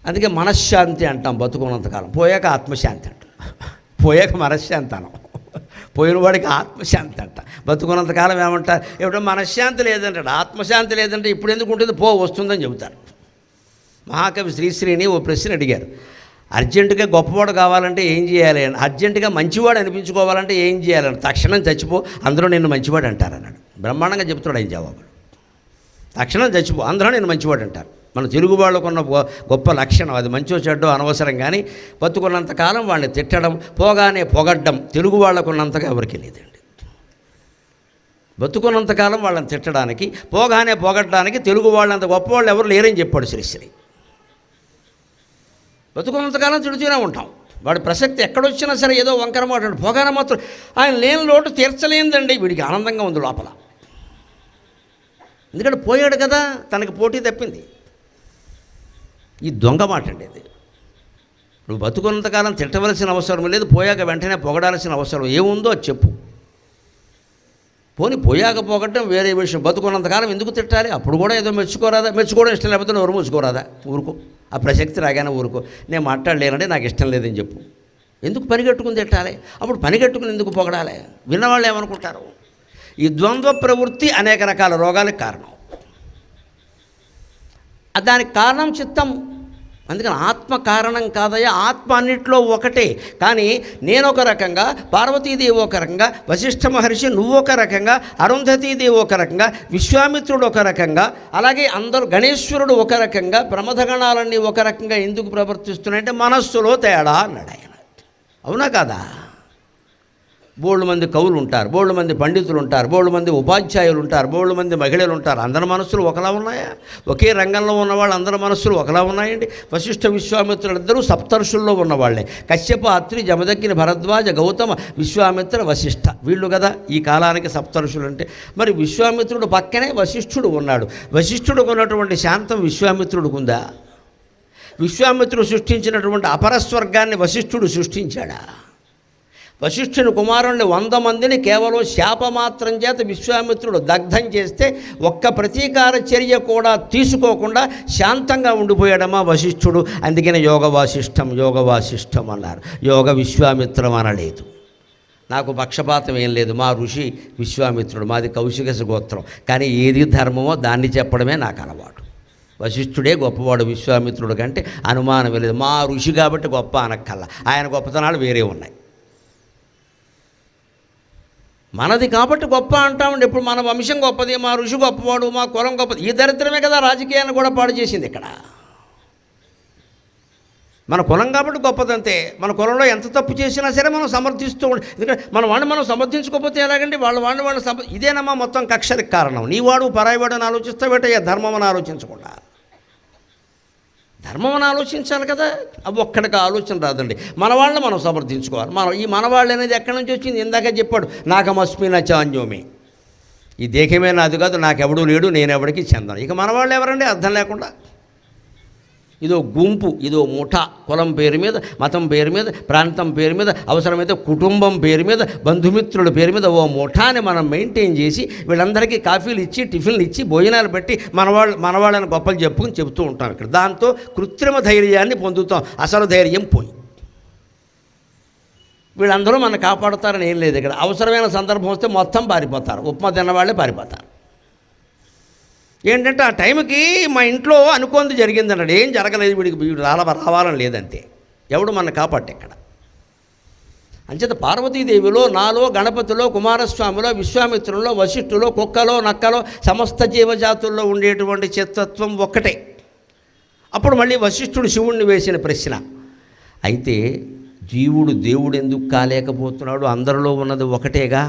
అందుకే మనశ్శాంతి అంటాం బతుకున్నంతకాలం, పోయాక ఆత్మశాంతి అంటాం. పోయాక మనశ్శాంతి అనం, పోయిన వాడికి ఆత్మశాంతి అంట. బతుకున్నంతకాలం ఏమంటారు, ఏమిటో మనశ్శాంతి లేదంటాడు, ఆత్మశాంతి లేదంటే ఇప్పుడు ఎందుకు ఉంటుంది, వస్తుందని చెబుతారు. మహాకవి శ్రీశ్రీని ఓ ప్రశ్న అడిగారు, అర్జెంటుగా గొప్పవాడు కావాలంటే ఏం చేయాలి అని, అర్జెంటుగా మంచివాడు అనిపించుకోవాలంటే ఏం చేయాలని, తక్షణం చచ్చిపో అందరూ నిన్ను మంచివాడు అంటారన్నాడు. బ్రహ్మాండంగా చెబుతాడు ఆయన జవాబు. తక్షణం చచ్చిపో అందరూ నిన్ను మంచివాడు అంటారు. మన తెలుగు వాళ్ళకున్న గొప్ప లక్షణం అది. మంచో చెడ్డో అనవసరం, కానీ బతుకున్నంతకాలం వాళ్ళని తిట్టడం, పోగానే పొగడ్డం తెలుగు వాళ్ళకున్నంతగా ఎవరికి లేదండి. బతుకున్నంతకాలం వాళ్ళని తిట్టడానికి, పోగానే పొగడ్డానికి తెలుగు వాళ్ళంత గొప్పవాళ్ళు ఎవరు లేరని చెప్పాడు శ్రీశ్రీ. బతుకున్నంతకాలం తిడుతూనే ఉంటాం, వాడి ప్రసక్తి ఎక్కడొచ్చినా సరే ఏదో వంకర మాట్లాడు, పోగానే మాత్రం ఆయన లేని లోటు తీర్చలేందండి. వీడికి ఆనందంగా ఉంది లోపల, ఎందుకంటే పోయాడు కదా, తనకి పోటీ తప్పింది. ఈ దొంగ మాట అండి ఇది. నువ్వు బతుకున్నంతకాలం తిట్టవలసిన అవసరం లేదు, పోయాక వెంటనే పొగడాల్సిన అవసరం ఏముందో అది చెప్పు. పోనీ పోయాక పొగడటం వేరే విషయం, బతుకున్నంతకాలం ఎందుకు తిట్టాలి? అప్పుడు కూడా ఏదో మెచ్చుకోరాదా? మెచ్చుకోవడం ఇష్టం లేకపోతే నోరు మూసుకోరాదా? ఊరుకో, ఆ ప్రసక్తి రాగానే ఊరుకో. నేను మాట్లాడలేనంటే నాకు ఇష్టం లేదని చెప్పు. ఎందుకు పనిగట్టుకుని తిట్టాలి? అప్పుడు పనిగట్టుకుని ఎందుకు పొగడాలి? విన్నవాళ్ళు ఏమనుకుంటారు? ఈ ద్వంద్వ ప్రవృత్తి అనేక రకాల రోగాలకు కారణం. దానికి కారణం చిత్తం. అందుకని ఆత్మ కారణం కాదయ్యా, ఆత్మ అన్నిట్లో ఒకటే. కానీ నేను ఒక రకంగా, పార్వతీదేవి ఒక రకంగా, వశిష్ఠ మహర్షి నువ్వు ఒక రకంగా, అరుంధతీదేవి ఒక రకంగా, విశ్వామిత్రుడు ఒక రకంగా, అలాగే అందరూ గణేశ్వరుడు ఒక రకంగా, ప్రమథగణాలన్నీ ఒక రకంగా ఎందుకు ప్రవర్తిస్తున్నాయంటే మనస్సులో తేడా అన్నాడు ఆయన. అవునా కాదా? బోళ్ళు మంది కవులు ఉంటారు, బోళ్ళు మంది పండితులు ఉంటారు, బోళ్ళు మంది ఉపాధ్యాయులు ఉంటారు, బోళ్ళు మంది మహిళలు ఉంటారు. అందరి మనస్సులు ఒకలా ఉన్నాయా? ఒకే రంగంలో ఉన్నవాళ్ళు అందరి మనస్సులు ఒకలా ఉన్నాయండి. వశిష్ఠ విశ్వామిత్రులు ఇద్దరూ సప్తర్షుల్లో ఉన్నవాళ్లే. కశ్యప, అత్రి, జమదగ్ని, భరద్వాజ, గౌతమ, విశ్వామిత్ర, వశిష్ఠ, వీళ్ళు కదా ఈ కాలానికి సప్తర్షులు అంటే. మరి విశ్వామిత్రుడు పక్కనే వశిష్ఠుడు ఉన్నాడు. వశిష్ఠుడికి ఉన్నటువంటి శాంతం విశ్వామిత్రుడికి ఉందా? విశ్వామిత్రుడు సృష్టించినటువంటి అపరస్వర్గాన్ని వశిష్ఠుడు సృష్టించాడా? వశిష్ఠుని కుమారుని 100 మందిని కేవలం శాపమాత్రం చేత విశ్వామిత్రుడు దగ్ధం చేస్తే ఒక్క ప్రతీకార చర్య కూడా తీసుకోకుండా శాంతంగా ఉండిపోయాడమ్మా వశిష్ఠుడు. అందుకని యోగ వాసిష్టం అన్నారు, యోగ విశ్వామిత్రం అనలేదు. నాకు పక్షపాతం ఏం లేదు, మా ఋషి విశ్వామిత్రుడు, మాది కౌశికస గోత్రం. కానీ ఏది ధర్మమో దాన్ని చెప్పడమే నాకు అలవాటు. వశిష్ఠుడే గొప్పవాడు విశ్వామిత్రుడు కంటే అనుమానమే లేదు. మా ఋషి కాబట్టి గొప్ప అనక్కల్లా, ఆయన గొప్పతనాలు వేరే ఉన్నాయి. మనది కాబట్టి గొప్ప అంటామండి. ఎప్పుడు మన వంశం గొప్పది, మా ఋషి గొప్పవాడు, మా కులం గొప్పది. ఈ దరిద్రమే కదా రాజకీయాన్ని కూడా పాడు చేసింది. ఇక్కడ మన కులం కాబట్టి గొప్పదంతే. మన కులంలో ఎంత తప్పు చేసినా సరే మనం సమర్థిస్తూ ఎందుకంటే మన వాడిని మనం సమర్థించుకోకపోతే ఎలాగండి? వాళ్ళు ఇదేనమ్మా మొత్తం కక్షరికి కారణం. నీవాడు పరాయివాడు అని ఆలోచిస్తావేటయ్యా, ధర్మం అని ఆలోచించకుండా. ధర్మం అని ఆలోచించాలి కదా, అవి ఒక్కడికి ఆలోచన రాదండి. మన వాళ్ళని మనం సమర్థించుకోవాలి. ఈ మనవాళ్ళు అనేది ఎక్కడి నుంచి వచ్చింది? ఇందాక చెప్పాడు, నాకమస్మిన చాన్యోమి, ఈ దేహమే నాది కాదు, నాకెవడూ లేడు, నేనెవడికి చెందను. ఇక మనవాళ్ళు ఎవరండి? అర్థం లేకుండా ఇదో గుంపు, ఇదో ముఠా, కులం పేరు మీద, మతం పేరు మీద, ప్రాంతం పేరు మీద, అవసరమైతే కుటుంబం పేరు మీద, బంధుమిత్రుల పేరు మీద ఓ ముఠాని మనం మెయింటైన్ చేసి వీళ్ళందరికీ కాఫీలు ఇచ్చి, టిఫిన్లు ఇచ్చి, భోజనాలు పెట్టి మనవాళ్ళని గొప్పలు చెప్తూ ఉంటాం. ఇక్కడ దాంతో కృత్రిమ ధైర్యాన్ని పొందుతాం, అసలు ధైర్యం పోయి. వీళ్ళందరూ మనం కాపాడుతారని ఏం లేదు. ఇక్కడ అవసరమైన సందర్భం వస్తే మొత్తం పారిపోతారు, ఉప్మా తిన్నవాళ్ళే పారిపోతారు. ఏంటంటే ఆ టైంకి మా ఇంట్లో అనుకోంది జరిగిందన్నాడు, ఏం జరగలేదు, వీడు రావాలని లేదంతే. ఎవడు మన కాపాడు ఇక్కడ? అంచేత పార్వతీదేవిలో, నాలో, గణపతిలో, కుమారస్వామిలో, విశ్వామిత్రుల్లో, వశిష్ఠులో, కుక్కలో, నక్కలో, సమస్త జీవజాతుల్లో ఉండేటువంటి చిత్తత్వం ఒక్కటే. అప్పుడు మళ్ళీ వశిష్ఠుడు శివుణ్ణి వేసిన ప్రశ్న, అయితే జీవుడు దేవుడు ఎందుకు కాలేకపోతున్నాడు? అందరిలో ఉన్నది ఒకటేగా,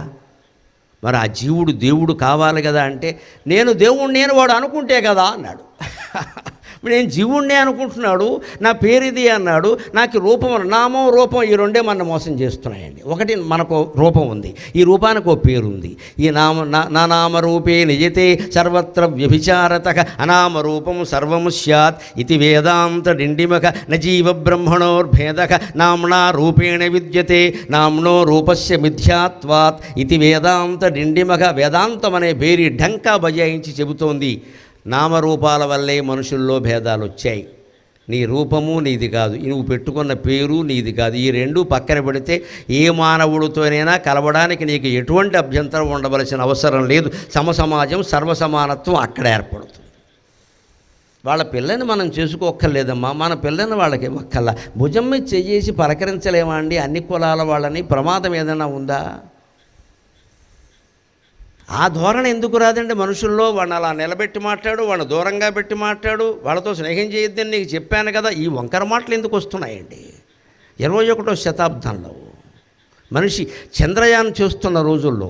మరి ఆ జీవుడు దేవుడు కావాలి కదా అంటే, నేను దేవుడు నేను వాడు అనుకుంటే కదా అన్నాడు. నేను జీవుణ్ణే అనుకుంటున్నాడు, నా పేరు ఇది అన్నాడు, నాకు రూపం నామం రూపం ఈ రెండే మన మోసం చేస్తున్నాయండి. ఒకటి మనకు రూపం ఉంది, ఈ రూపానికి ఓ పేరు ఉంది. ఈ నా నామరూపే నిజతే సర్వత్ర వ్యభిచారత అనామరూపం సర్వము స్యాత్ ఇది వేదాంత డిండిమక నజీవ బ్రహ్మణోర్భేదక నామ్నా రూపేణ విద్యతే నామ్నో రూపస్య మిథ్యాత్వాత్ ఇది వేదాంత డిండిమక. వేదాంతం అనే పేరు ఢంకా బజాయించి చెబుతోంది, నామరూపాల వల్లే మనుషుల్లో భేదాలు వచ్చాయి. నీ రూపము నీది కాదు, నువ్వు పెట్టుకున్న పేరు నీది కాదు. ఈ రెండు పక్కన పెడితే ఏ మానవుడితోనైనా కలవడానికి నీకు ఎటువంటి అభ్యంతరం ఉండవలసిన అవసరం లేదు. సమసమాజం సర్వసమానత్వం అక్కడ ఏర్పడుతుంది. వాళ్ళ పిల్లని మనం చేసుకోక్కర్లేదమ్మా, మన పిల్లని వాళ్ళకి ఇవ్వక్కల్లా. భుజం మీద చెయ్యేసి పలకరించలేమా అండి అన్ని కులాల వాళ్ళని? ప్రమాదం ఏదైనా ఉందా? ఆ ధోరణి ఎందుకు రాదండి మనుషుల్లో? వాడిని అలా నిలబెట్టి మాట్లాడు, వాడిని దూరంగా పెట్టి మాట్లాడు, వాళ్ళతో స్నేహం చేయొద్దని నీకు చెప్పాను కదా. ఈ వంకర మాటలు ఎందుకు వస్తున్నాయండి 21వ శతాబ్దంలో? మనిషి చంద్రయాన్ చేస్తున్న రోజుల్లో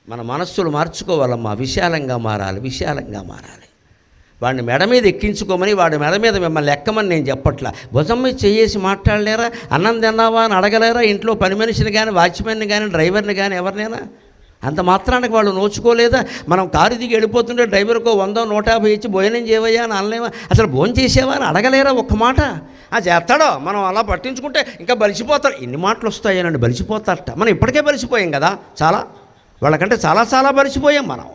మన మనస్సులు మార్చుకోవాలమ్మా. విశాలంగా మారాలి, విశాలంగా మారాలి. వాడిని మెడ మీద ఎక్కించుకోమని, వాడి మెడ మీద మిమ్మల్ని ఎక్కమని నేను చెప్పట్లా. భుజం మీద చేసి మాట్లాడలేరా? అన్నం తిన్నావా అని అడగలేరా? ఇంట్లో పని మనిషిని కానీ, వాచ్మెన్ని కానీ, డ్రైవర్ని కానీ ఎవరినైనా? అంత మాత్రానికి వాళ్ళు నోచుకోలేదా? మనం కారు దిగి వెళ్ళిపోతుంటే డ్రైవర్కో 100 150 ఇచ్చి భోజనం చేయవయ్యా అని అనలేమా? అసలు భోజనం చేసేవా అని అడగలేరా ఒక్క మాట? చేస్తాడో మనం అలా పట్టించుకుంటే ఇంకా బలిసిపోతాడు. ఎన్ని మాటలు వస్తాయనండి, బలిసిపోతారట. మనం ఇప్పటికే బలిసిపోయాం కదా, చాలా వాళ్ళకంటే చాలా బలిసిపోయాం మనం.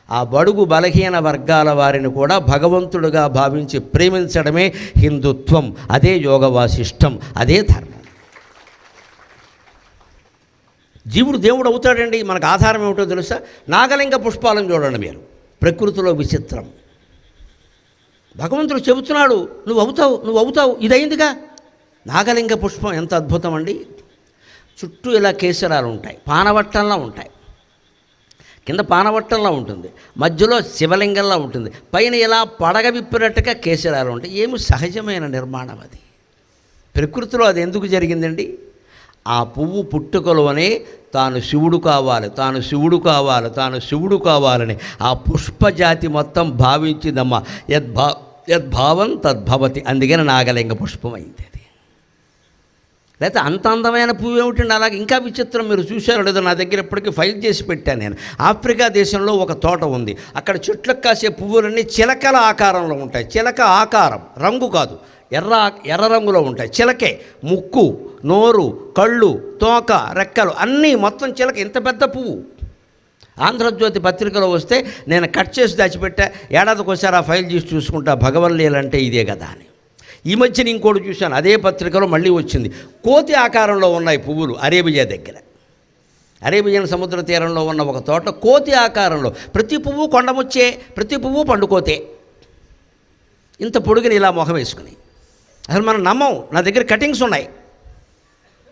ఆ బడుగు బలహీన వర్గాల వారిని కూడా భగవంతుడుగా భావించి ప్రేమించడమే హిందుత్వం. అదే యోగ వాసిష్టం, అదే ధర్మం. జీవుడు దేవుడు అవుతాడండి. మనకు ఆధారం ఏమిటో తెలుసా? నాగలింగ పుష్పాలను చూడండి మీరు, ప్రకృతిలో విచిత్రం. భగవంతుడు చెబుతున్నాడు, నువ్వు అవుతావు. ఇదైందిగా. నాగలింగ పుష్పం ఎంత అద్భుతం అండి. చుట్టూ ఇలా కేసరాలు ఉంటాయి, పానవట్టంలా ఉంటాయి. కింద పానవట్టంలా ఉంటుంది, మధ్యలో శివలింగంలా ఉంటుంది, పైన ఇలా పడగ విప్పినట్టుగా కేసరాలు ఉంటాయి. ఏమి సహజమైన నిర్మాణం అది. ప్రకృతిలో అది ఎందుకు జరిగిందండి? ఆ పువ్వు పుట్టుకలోనే తాను శివుడు కావాలని ఆ పుష్పజాతి మొత్తం భావించిందమ్మా. యద్భావం తద్భవతి. అందుకని నాగలింగ పుష్పం అయింది అది. లేకపోతే అంత అందమైన పువ్వు ఏమిటండి? అలాగే ఇంకా విచిత్రం, మీరు చూశారో లేదో, నా దగ్గర ఇప్పటికీ ఫైల్ చేసి పెట్టాను నేను. ఆఫ్రికా దేశంలో ఒక తోట ఉంది. అక్కడ చెట్లకు కాసే పువ్వులన్నీ చిలకల ఆకారంలో ఉంటాయి. చిలక ఆకారం, రంగు కాదు, ఎర్ర రంగులో ఉంటాయి. చిలకే ముక్కు, నోరు, కళ్ళు, తోక, రెక్కలు అన్నీ మొత్తం చిలక. ఇంత పెద్ద పువ్వు. ఆంధ్రజ్యోతి పత్రికలో వస్తే నేను కట్ చేసి దాచిపెట్టా. ఏడాదికి ఒకసారి ఆ ఫైల్ చేసి చూసుకుంటా, భగవల్లీలంటే ఇదే కదా అని. ఈ మధ్యన ఇంకోటి చూశాను, అదే పత్రికలో మళ్ళీ వచ్చింది. కోతి ఆకారంలో ఉన్నాయి పువ్వులు అరేబియా దగ్గర. అరేబియన్ సముద్ర తీరంలో ఉన్న ఒక తోట కోతి ఆకారంలో. ప్రతి పువ్వు కొండముచ్చే, ప్రతి పువ్వు పండుకోతే. ఇంత పొడుగుని ఇలా మొహం వేసుకుని. అసలు మనం నమ్మం. నా దగ్గర కటింగ్స్ ఉన్నాయి,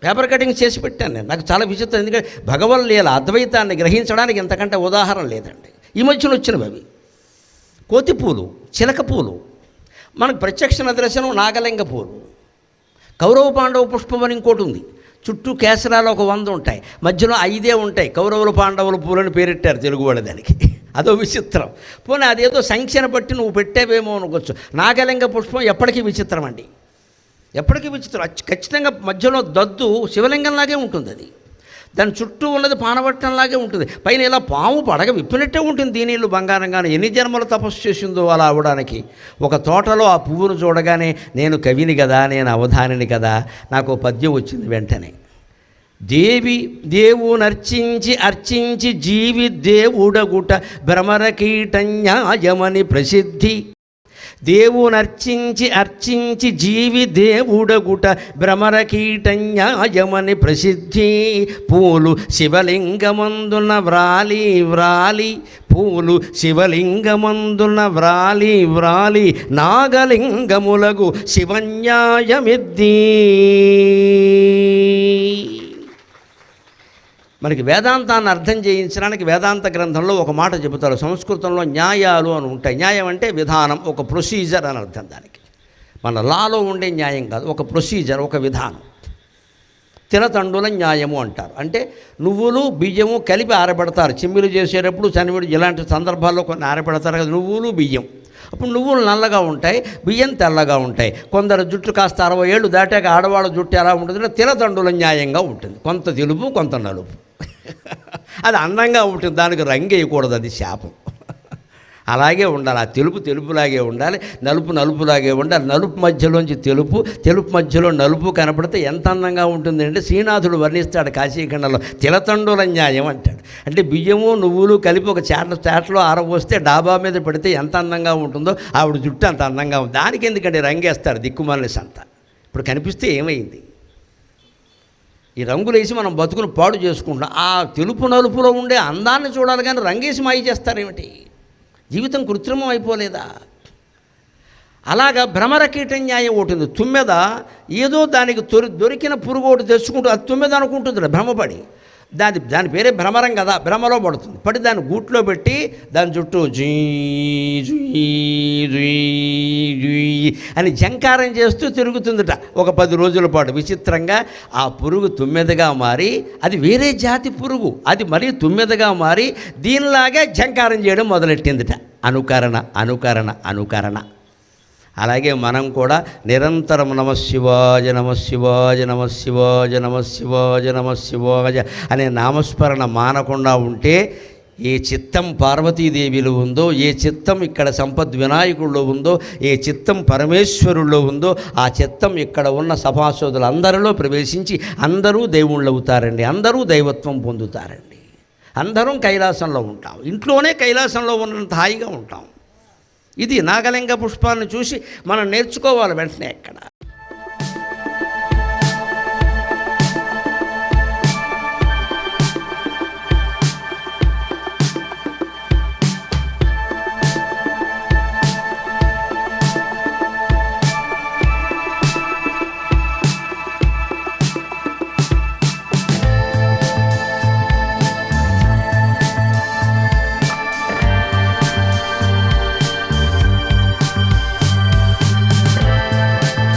పేపర్ కటింగ్స్ చేసి పెట్టాను నేను. నాకు చాలా విచిత్రం, ఎందుకంటే భగవల్లీల అద్వైతాన్ని గ్రహించడానికి ఇంతకంటే ఉదాహరణ లేదండి. ఈ మధ్యన వచ్చినవి అవి కోతి పూలు, చిలక పూలు. మనకు ప్రత్యక్ష నిదర్శనం నాగలింగ పూలు. కౌరవ పాండవ పుష్పం అని ఇంకోటి ఉంది. చుట్టూ కేసరాలు ఒక 100 ఉంటాయి, మధ్యలో 5 ఉంటాయి. కౌరవులు పాండవుల పూలని పేరెట్టారు తెలుగు వాళ్ళ దానికి. అదో విచిత్రం. పోనీ అదేదో సంఖ్యను బట్టి నువ్వు పెట్టేవేమో అనుకోవచ్చు. నాగలింగ పుష్పం ఎప్పటికీ విచిత్రం అండి, ఎప్పటికీ విచిత్రం. ఖచ్చితంగా మధ్యలో దద్దు శివలింగంలాగే ఉంటుంది. అది దాని చుట్టూ ఉన్నది పానవట్టంలాగే ఉంటుంది. పైన ఇలా పాము పడగ విప్పినట్టే ఉంటుంది. దీనిళ్ళు బంగారంగానే ఎన్ని జన్మలు తపస్సు చేసిందో అలా అవడానికి. ఒక తోటలో ఆ పువ్వును చూడగానే నేను కవిని కదా, నేను అవధానిని కదా, నాకు పద్యం వచ్చింది వెంటనే. దేవునర్చించి అర్చించి జీవి దేవుడగుట భ్రమరకీటన్యాయమని ప్రసిద్ధి. దేవునర్చించి అర్చించి జీవి దేవుడగుట భ్రమరకీటన్యాయమని ప్రసిద్ధి. పూలు శివలింగమందున వ్రాలి పూలు శివలింగమందున వ్రాలి నాగలింగములగు శివన్యాయమిద్ది. మనకి వేదాంతాన్ని అర్థం చేయించడానికి వేదాంత గ్రంథంలో ఒక మాట చెబుతారు. సంస్కృతంలో న్యాయాలు అని ఉంటాయి. న్యాయం అంటే విధానం, ఒక ప్రొసీజర్ అని అర్థం దానికి. మన లాలో ఉండే న్యాయం కాదు, ఒక ప్రొసీజర్, ఒక విధానం. తినతండుల న్యాయము అంటారు. అంటే నువ్వులు బియ్యము కలిపి ఆరబెడతారు. చిమ్మిలు చేసేటప్పుడు, చనివిడు ఇలాంటి సందర్భాల్లో కొన్ని ఆరబెడతారు కదా, నువ్వులు బియ్యం. అప్పుడు నువ్వులు నల్లగా ఉంటాయి, బియ్యం తెల్లగా ఉంటాయి. కొందరు జుట్టు కాస్త 60 ఏళ్ళు దాటాక ఆడవాళ్ళ జుట్టు ఎలా ఉంటుందంటే తిలదండుల న్యాయంగా ఉంటుంది, కొంత తెలుపు కొంత నలుపు. అది అందంగా ఉంటుంది, దానికి రంగు వేయకూడదు, అది శాపం. అలాగే ఉండాలి, ఆ తెలుపు తెలుపులాగే ఉండాలి, నలుపు నలుపులాగే ఉండాలి. నలుపు మధ్యలోంచి తెలుపు, తెలుపు మధ్యలో నలుపు కనపడితే ఎంత అందంగా ఉంటుందంటే శ్రీనాథుడు వర్ణిస్తాడు కాశీఖండంలో, తిలతండుల న్యాయం అంటాడు. అంటే బియ్యము నువ్వులు కలిపి ఒక చాటలో ఆరబోస్తే డాబా మీద పెడితే ఎంత అందంగా ఉంటుందో ఆవిడ జుట్టు అంత అందంగా ఉంది. దానికి ఎందుకంటే రంగేస్తారు దిక్కుమాలిన సంత. ఇప్పుడు కనిపిస్తే ఏమైంది? ఈ రంగులు వేసి మనం బతుకును పాడు చేసుకుంటాం. ఆ తెలుపు నలుపులో ఉండే అందాన్ని చూడాలి కానీ రంగేసి మాయ చేస్తారేమిటి? జీవితం కృత్రిమం అయిపోలేదా? అలాగా భ్రమర కీట న్యాయం ఉంటుంది. తుమ్మెద ఏదో దానికి దొరికిన పురుగు ఒకటి తెచ్చుకుంటూ అది తుమ్మెద అనుకుంటుంది భ్రమపడి. దాని పేరే భ్రమరం కదా, భ్రమలో పడుతుంది. పడి దాన్ని గూట్లో పెట్టి దాని చుట్టూ జీ జుయీ జుయీ అని జంకారం చేస్తూ తిరుగుతుందట ఒక 10 రోజుల పాటు. విచిత్రంగా ఆ పురుగు తుమ్మెదగా మారి, అది వేరే జాతి పురుగు, అది మరీ తుమ్మెదగా మారి దీనిలాగే జంకారం చేయడం మొదలెట్టిందట. అనుకరణ అనుకరణ అనుకరణ. అలాగే మనం కూడా నిరంతరం నమశివాయ నమశివాయ నమశివాయ నమశివాయ నమశివాయ అనే నామస్మరణ మానకుండా ఉంటే, ఏ చిత్తం పార్వతీదేవిలో ఉందో, ఏ చిత్తం ఇక్కడ సంపద్ వినాయకుల్లో ఉందో, ఏ చిత్తం పరమేశ్వరుల్లో ఉందో, ఆ చిత్తం ఇక్కడ ఉన్న సభాసదులందరిలో ప్రవేశించి అందరూ దేవుళ్ళు అవుతారండి, అందరూ దైవత్వం పొందుతారండి. అందరం కైలాసంలో ఉంటాం, ఇంట్లోనే కైలాసంలో ఉన్నంత హాయిగా ఉంటాం. ఇది నాగలింగ పుష్పాన్ని చూసి మనం నేర్చుకోవాలి వెంటనే. ఎక్కడ